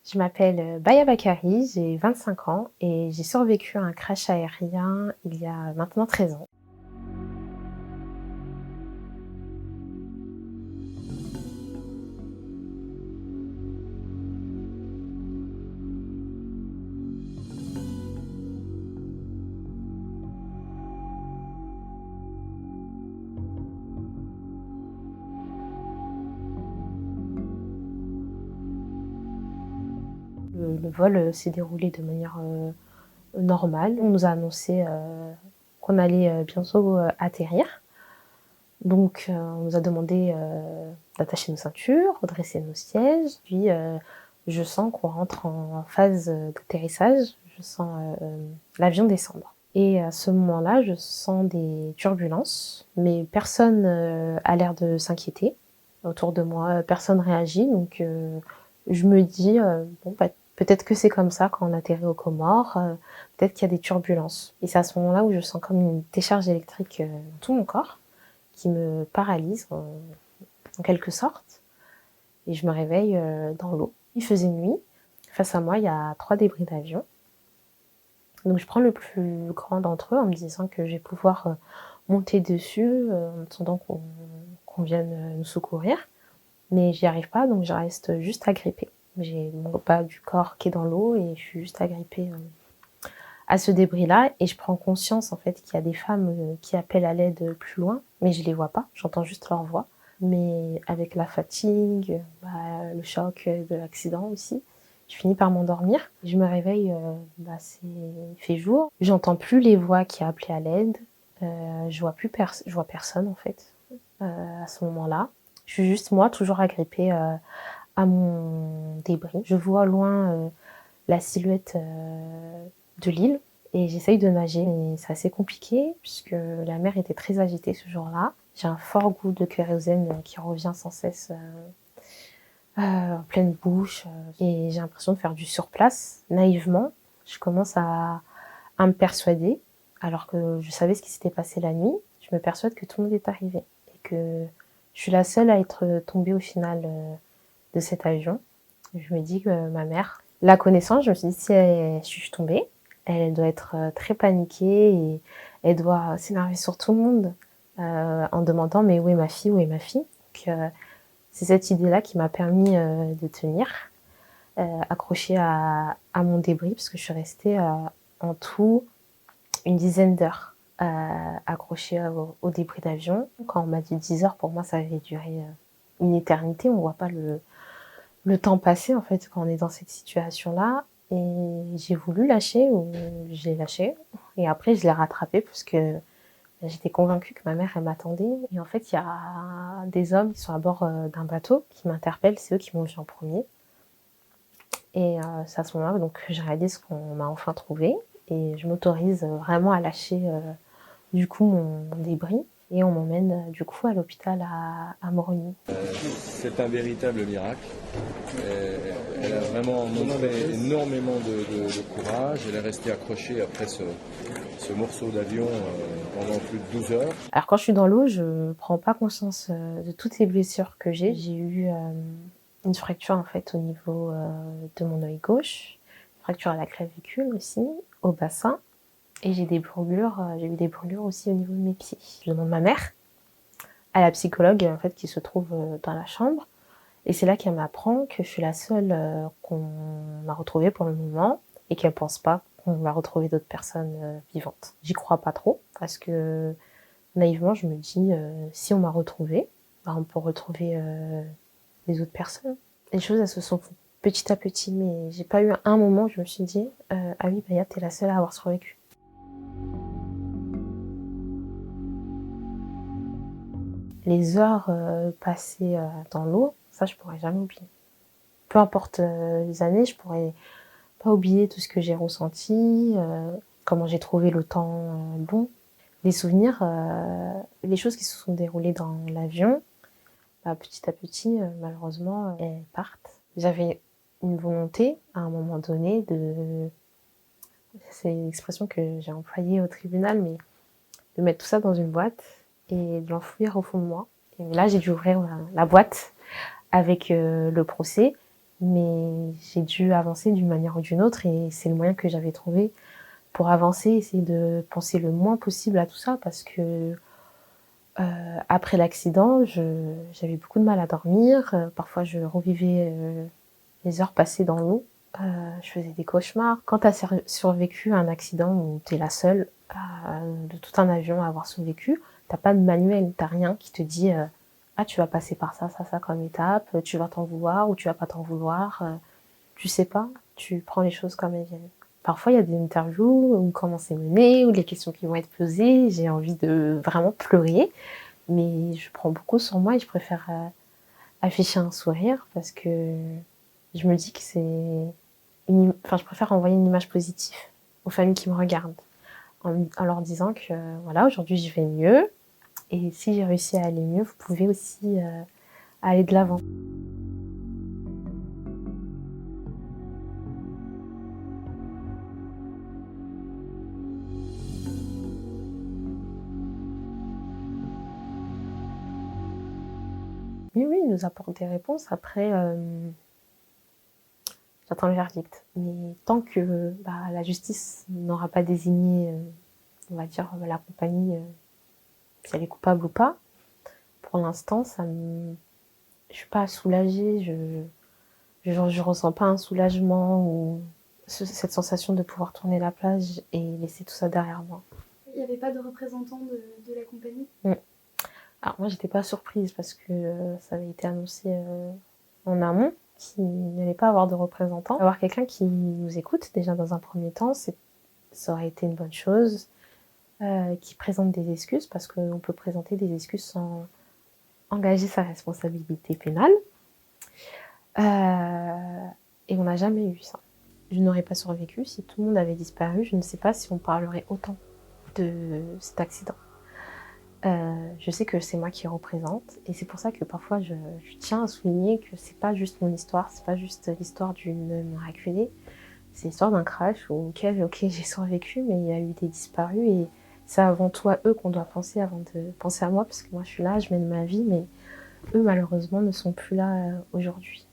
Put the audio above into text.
Je m'appelle Baya Bakari, j'ai 25 ans et j'ai survécu à un crash aérien il y a maintenant 13 ans. Le vol s'est déroulé de manière normale. On nous a annoncé qu'on allait bientôt atterrir. Donc on nous a demandé d'attacher nos ceintures, redresser nos sièges. Puis je sens qu'on rentre en phase d'atterrissage. Je sens l'avion descendre. Et à ce moment-là, je sens des turbulences, mais personne a l'air de s'inquiéter. Autour de moi, personne réagit, donc je me dis, bon, bah, peut-être que c'est comme ça quand on atterrit aux Comores, peut-être qu'il y a des turbulences. Et c'est à ce moment-là où je sens comme une décharge électrique dans tout mon corps, qui me paralyse en quelque sorte, et je me réveille dans l'eau. Il faisait nuit, face à moi il y a 3 débris d'avion. Donc je prends le plus grand d'entre eux en me disant que je vais pouvoir monter dessus en attendant qu'on vienne nous secourir. Mais j'y arrive pas, donc je reste juste agrippée. J'ai mon bas du corps qui est dans l'eau et je suis juste agrippée à ce débris-là. Et je prends conscience en fait qu'il y a des femmes qui appellent à l'aide plus loin, mais je les vois pas, j'entends juste leur voix. Mais avec la fatigue, le choc de l'accident aussi, je finis par m'endormir. Je me réveille, il fait jour. J'entends plus les voix qui appelaient à l'aide. Je vois personne en fait à ce moment-là. Je suis juste moi, toujours agrippée à mon débris. Je vois au loin la silhouette de l'île et j'essaye de nager, mais c'est assez compliqué puisque la mer était très agitée ce jour-là. J'ai un fort goût de kérosène qui revient sans cesse en pleine bouche et j'ai l'impression de faire du surplace. Naïvement, je commence à me persuader, alors que je savais ce qui s'était passé la nuit, je me persuade que tout le monde est arrivé et que je suis la seule à être tombée au final de cet avion. Je me dis que ma mère, la connaissant, je me suis dit si je suis tombée, elle doit être très paniquée et elle doit s'énerver sur tout le monde en demandant mais où est ma fille, où est ma fille. Donc, c'est cette idée-là qui m'a permis de tenir, accrochée à mon débris, parce que je suis restée en tout une dizaine d'heures accrochée au débris d'avion. Quand on m'a dit 10 heures, pour moi, ça avait duré une éternité. On voit pas le temps passer, en fait, quand on est dans cette situation-là. Et j'ai voulu lâcher, ou j'ai lâché. Et après, je l'ai rattrapé parce que j'étais convaincue que ma mère, elle m'attendait. Et en fait, il y a des hommes qui sont à bord d'un bateau qui m'interpellent. C'est eux qui m'ont vu en premier. Et c'est à ce moment-là donc, que je réalise qu'on m'a enfin trouvé. Et je m'autorise vraiment à lâcher du coup mon débris. Et on m'emmène du coup à l'hôpital à Moroni. C'est un véritable miracle. Elle a vraiment montré énormément de courage. Elle est restée accrochée après ce morceau d'avion pendant plus de 12 heures. Alors quand je suis dans l'eau, je prends pas conscience de toutes les blessures que j'ai. J'ai eu une fracture en fait au niveau de mon œil gauche, une fracture à la clavicule aussi, au bassin. Et j'ai eu des brûlures aussi au niveau de mes pieds. Je demande ma mère, à la psychologue en fait qui se trouve dans la chambre. Et c'est là qu'elle m'apprend que je suis la seule qu'on a retrouvée pour le moment et qu'elle pense pas qu'on va retrouver d'autres personnes vivantes. J'y crois pas trop parce que naïvement je me dis si on m'a retrouvée, bah, on peut retrouver les autres personnes. Les choses elles se sont faites petit à petit, mais j'ai pas eu un moment où je me suis dit ah oui Baya t'es la seule à avoir survécu. Les heures passées dans l'eau, ça je pourrais jamais oublier. Peu importe les années, je pourrais pas oublier tout ce que j'ai ressenti, comment j'ai trouvé le temps bon. Les souvenirs, les choses qui se sont déroulées dans l'avion, bah, petit à petit, malheureusement, elles partent. J'avais une volonté, à un moment donné, c'est une expression que j'ai employée au tribunal, mais de mettre tout ça dans une boîte et de l'enfouir au fond de moi. Et là, j'ai dû ouvrir la boîte avec le procès mais j'ai dû avancer d'une manière ou d'une autre et c'est le moyen que j'avais trouvé pour avancer, essayer de penser le moins possible à tout ça parce que après l'accident, j'avais beaucoup de mal à dormir. Parfois, je revivais les heures passées dans l'eau. Je faisais des cauchemars. Quand tu as survécu à un accident où tu es la seule de tout un avion à avoir survécu, t'as pas de manuel, t'as rien qui te dit ah tu vas passer par ça, ça, ça comme étape, tu vas t'en vouloir ou tu vas pas t'en vouloir. Tu sais pas, tu prends les choses comme elles viennent. Parfois, il y a des interviews où comment c'est mené, ou les questions qui vont être posées, j'ai envie de vraiment pleurer, mais je prends beaucoup sur moi et je préfère afficher un sourire parce que je me dis que enfin, je préfère envoyer une image positive aux familles qui me regardent en leur disant que voilà, aujourd'hui je vais mieux et si j'ai réussi à aller mieux, vous pouvez aussi aller de l'avant. Oui, oui, il nous apporte des réponses. Après, j'attends le verdict. Mais tant que la justice n'aura pas désigné, on va dire, la compagnie, si elle est coupable ou pas, pour l'instant, je suis pas soulagée. Je ressens pas un soulagement ou cette sensation de pouvoir tourner la plage et laisser tout ça derrière moi. Il n'y avait pas de représentant de la compagnie? Alors moi, j'étais pas surprise parce que ça avait été annoncé en amont qu'il n'allait pas avoir de représentant. Avoir quelqu'un qui nous écoute, déjà dans un premier temps, ça aurait été une bonne chose. Qui présente des excuses, parce qu'on peut présenter des excuses sans engager sa responsabilité pénale. Et on n'a jamais eu ça. Je n'aurais pas survécu si tout le monde avait disparu. Je ne sais pas si on parlerait autant de cet accident. Je sais que c'est moi qui représente et c'est pour ça que parfois je tiens à souligner que c'est pas juste mon histoire, c'est pas juste l'histoire d'une miraculée, c'est l'histoire d'un crash ok, j'ai survécu, mais il y a eu des disparus et c'est avant tout à eux qu'on doit penser avant de penser à moi parce que moi je suis là, je mène ma vie, mais eux malheureusement ne sont plus là aujourd'hui.